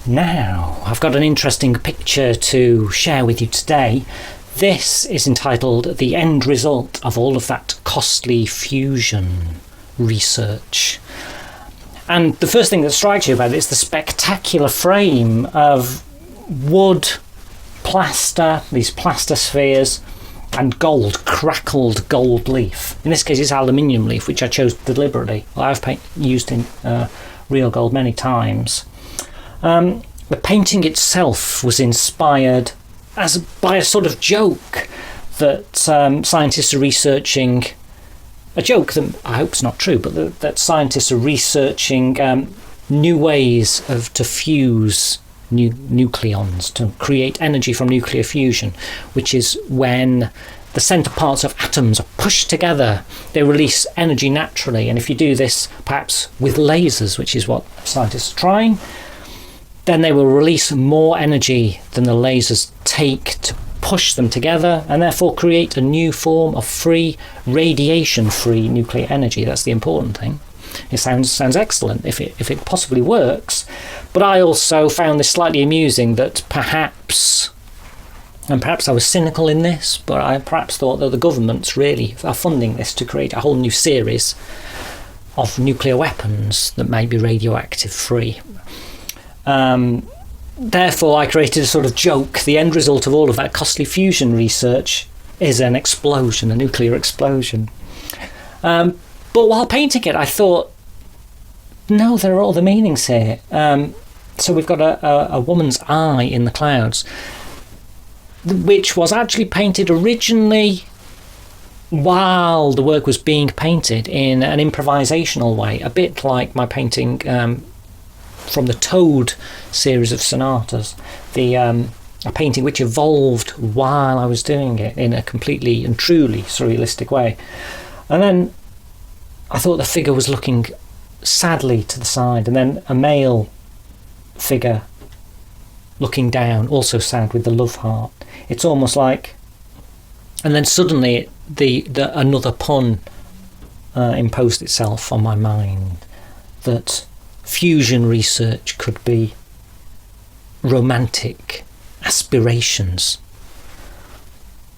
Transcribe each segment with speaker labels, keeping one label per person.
Speaker 1: Now, I've got an interesting picture to share with you today. This is entitled The End Result of All of That Costly Fusion Research. And the first thing that strikes you about it is the spectacular frame of wood, plaster, these plaster spheres, and gold, crackled gold leaf. In this case it's aluminium leaf, which I chose deliberately. Well, I've used in real gold many times. The painting itself was inspired by a sort of joke that scientists are researching. A joke that I hope is not true, but that scientists are researching new ways to fuse nucleons, to create energy from nuclear fusion, which is when the centre parts of atoms are pushed together, they release energy naturally. And if you do this perhaps with lasers, which is what scientists are trying, then they will release more energy than the lasers take to push them together, and therefore create a new form of free, radiation-free nuclear energy. That's the important thing. It sounds excellent if it possibly works, but I also found this slightly amusing that perhaps I was cynical in this, but I perhaps thought that the governments really are funding this to create a whole new series of nuclear weapons that may be radioactive free. Therefore, I created a sort of joke. The end result of all of that costly fusion research is an explosion, a nuclear explosion. But while painting it, I thought, no, there are other meanings here. So we've got a woman's eye in the clouds, which was actually painted originally while the work was being painted in an improvisational way, a bit like my painting from the Toad series of sonatas, a painting which evolved while I was doing it in a completely and truly surrealistic way. And then I thought the figure was looking sadly to the side, and then a male figure looking down, also sad, with the love heart. It's almost like, and then suddenly another pun imposed itself on my mind, that fusion research could be romantic aspirations.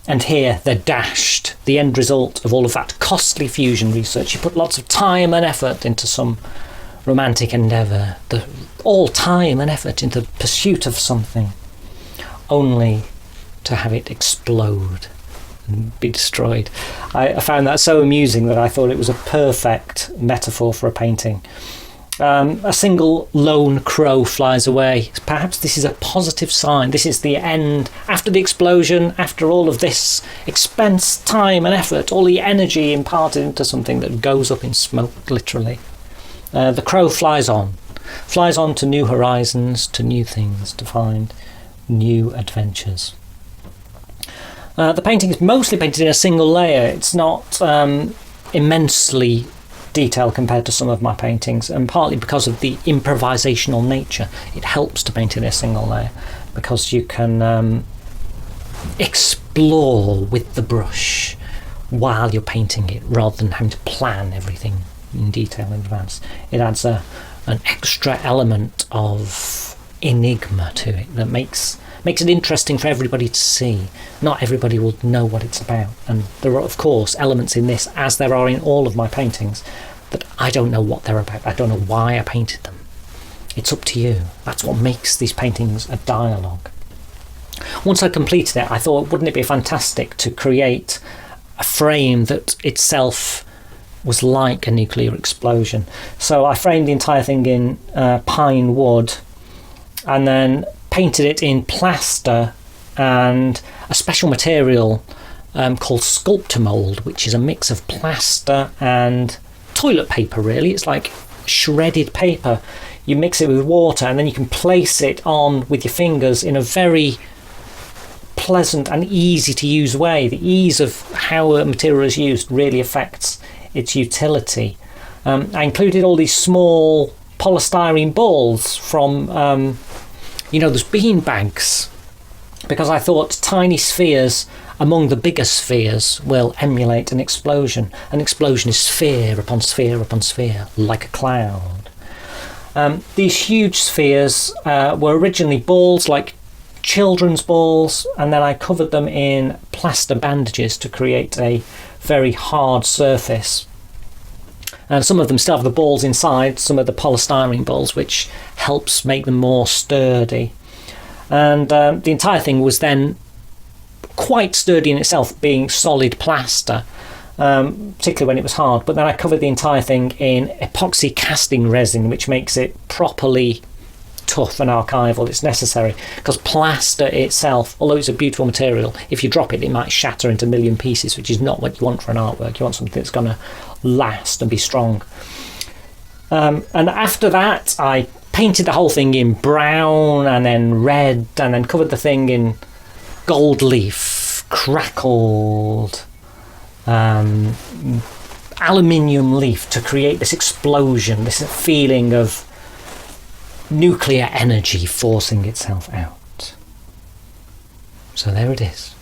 Speaker 1: And here they're dashed. The end result of all of that costly fusion research. You put lots of time and effort into some romantic endeavour, all time and effort into the pursuit of something, only to have it explode and be destroyed. I found that so amusing that I thought it was a perfect metaphor for a painting. A single lone crow flies away. Perhaps this is a positive sign. This is the end. After the explosion, after all of this expense, time and effort, all the energy imparted into something that goes up in smoke, literally. The crow flies on to new horizons, to new things, to find new adventures. The painting is mostly painted in a single layer. It's not immensely detailed compared to some of my paintings, and partly because of the improvisational nature, it helps to paint in a single layer, because you can explore with the brush while you're painting it, rather than having to plan everything in detail in advance. It adds an extra element of enigma to it that makes it interesting for everybody to see. Not everybody will know what it's about, and there are of course elements in this, as there are in all of my paintings, that I don't know what they're about. I don't know why I painted them. It's up to you. That's what makes these paintings a dialogue. Once I completed it, I thought, wouldn't it be fantastic to create a frame that itself was like a nuclear explosion? So I framed the entire thing in pine wood, and then painted it in plaster and a special material called sculptor mould, which is a mix of plaster and toilet paper, really. It's like shredded paper. You mix it with water, and then you can place it on with your fingers in a very pleasant and easy to use way. The ease of how a material is used really affects its utility. I included all these small polystyrene balls from those bean bags, because I thought tiny spheres among the bigger spheres will emulate an explosion. An explosion is sphere upon sphere upon sphere, like a cloud. These huge spheres were originally balls, like children's balls, and then I covered them in plaster bandages to create a very hard surface. And some of them still have the balls inside, some of the polystyrene balls, which helps make them more sturdy. And the entire thing was then quite sturdy in itself, being solid plaster, particularly when it was hard. But then I covered the entire thing in epoxy casting resin, which makes it properly tough and archival. It's necessary because plaster itself, although it's a beautiful material, if you drop it, it might shatter into a million pieces, which is not what you want for an artwork. You want something that's going to last and be strong. And after that, I painted the whole thing in brown and then red, and then covered the thing in gold leaf, crackled aluminium leaf to create this explosion, this feeling of nuclear energy forcing itself out. So there it is.